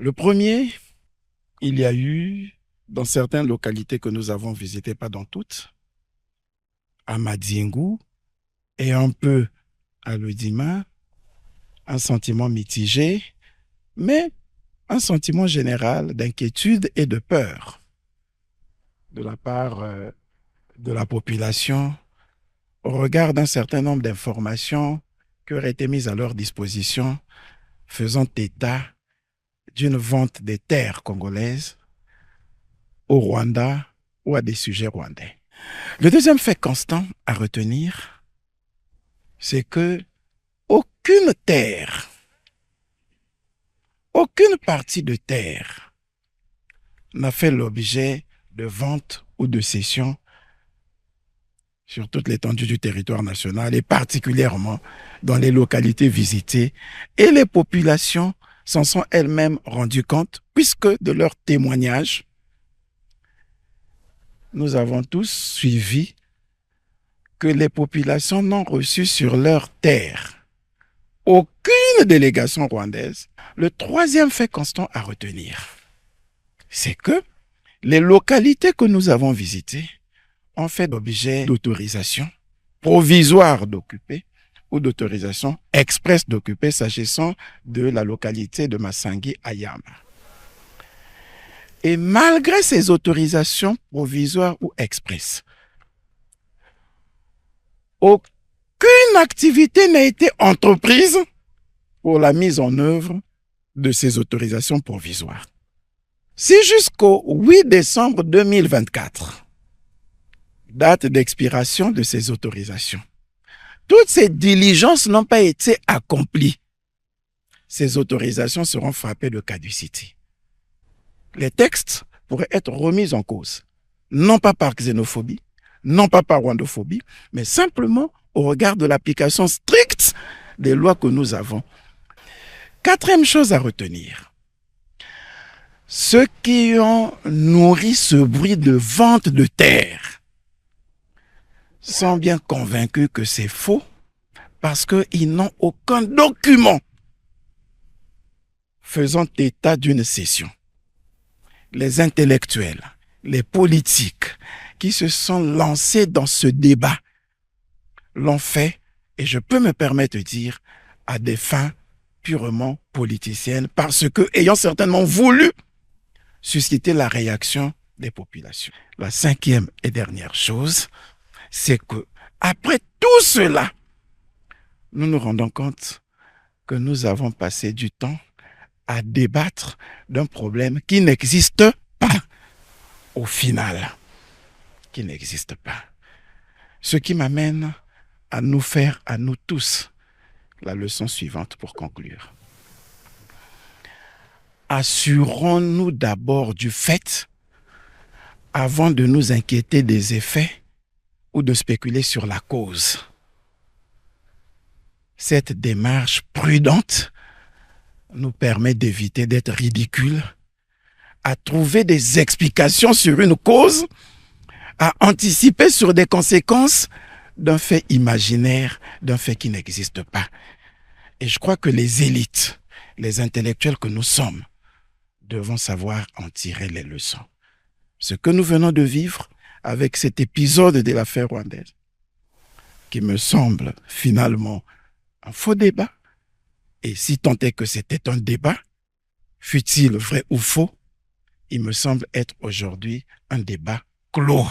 Le premier, il y a eu, dans certaines localités que nous avons visitées, pas dans toutes, à Madiengu et un peu à Lodima, un sentiment mitigé, mais un sentiment général d'inquiétude et de peur de la part de la population au regard d'un certain nombre d'informations qui auraient été mises à leur disposition faisant état d'une vente des terres congolaises au Rwanda ou à des sujets rwandais. Le deuxième fait constant à retenir, c'est que aucune terre, aucune partie de terre n'a fait l'objet de vente ou de cession sur toute l'étendue du territoire national et particulièrement dans les localités visitées. Et les populations s'en sont elles-mêmes rendues compte puisque de leurs témoignages, nous avons tous suivi que les populations n'ont reçu sur leur terre aucune délégation rwandaise. Le troisième fait constant à retenir, c'est que les localités que nous avons visitées ont fait l'objet d'autorisation provisoire d'occuper ou d'autorisation express d'occuper s'agissant de la localité de Massangi Ayama. Et malgré ces autorisations provisoires ou express, aucune activité n'a été entreprise pour la mise en œuvre de ces autorisations provisoires. Si jusqu'au 8 décembre 2024, date d'expiration de ces autorisations, toutes ces diligences n'ont pas été accomplies, ces autorisations seront frappées de caducité. Les textes pourraient être remis en cause, non pas par xénophobie, non pas par rwandophobie, mais simplement au regard de l'application stricte des lois que nous avons. Quatrième chose à retenir, ceux qui ont nourri ce bruit de vente de terre sont bien convaincus que c'est faux parce qu'ils n'ont aucun document faisant état d'une cession. Les intellectuels, les politiques qui se sont lancés dans ce débat l'ont fait, et je peux me permettre de dire, à des fins purement politiciennes, parce que, ayant certainement voulu susciter la réaction des populations. La cinquième et dernière chose, c'est que, après tout cela, nous nous rendons compte que nous avons passé du temps à débattre d'un problème qui n'existe pas, au final, qui n'existe pas. Ce qui m'amène à nous faire, à nous tous, la leçon suivante pour conclure. Assurons-nous d'abord du fait avant de nous inquiéter des effets ou de spéculer sur la cause. Cette démarche prudente nous permet d'éviter d'être ridicules, à trouver des explications sur une cause, à anticiper sur des conséquences d'un fait imaginaire, d'un fait qui n'existe pas. Et je crois que les élites, les intellectuels que nous sommes, devons savoir en tirer les leçons. Ce que nous venons de vivre avec cet épisode de l'affaire rwandaise, qui me semble finalement un faux débat, et si tant est que c'était un débat, fût-il vrai ou faux, il me semble être aujourd'hui un débat clos.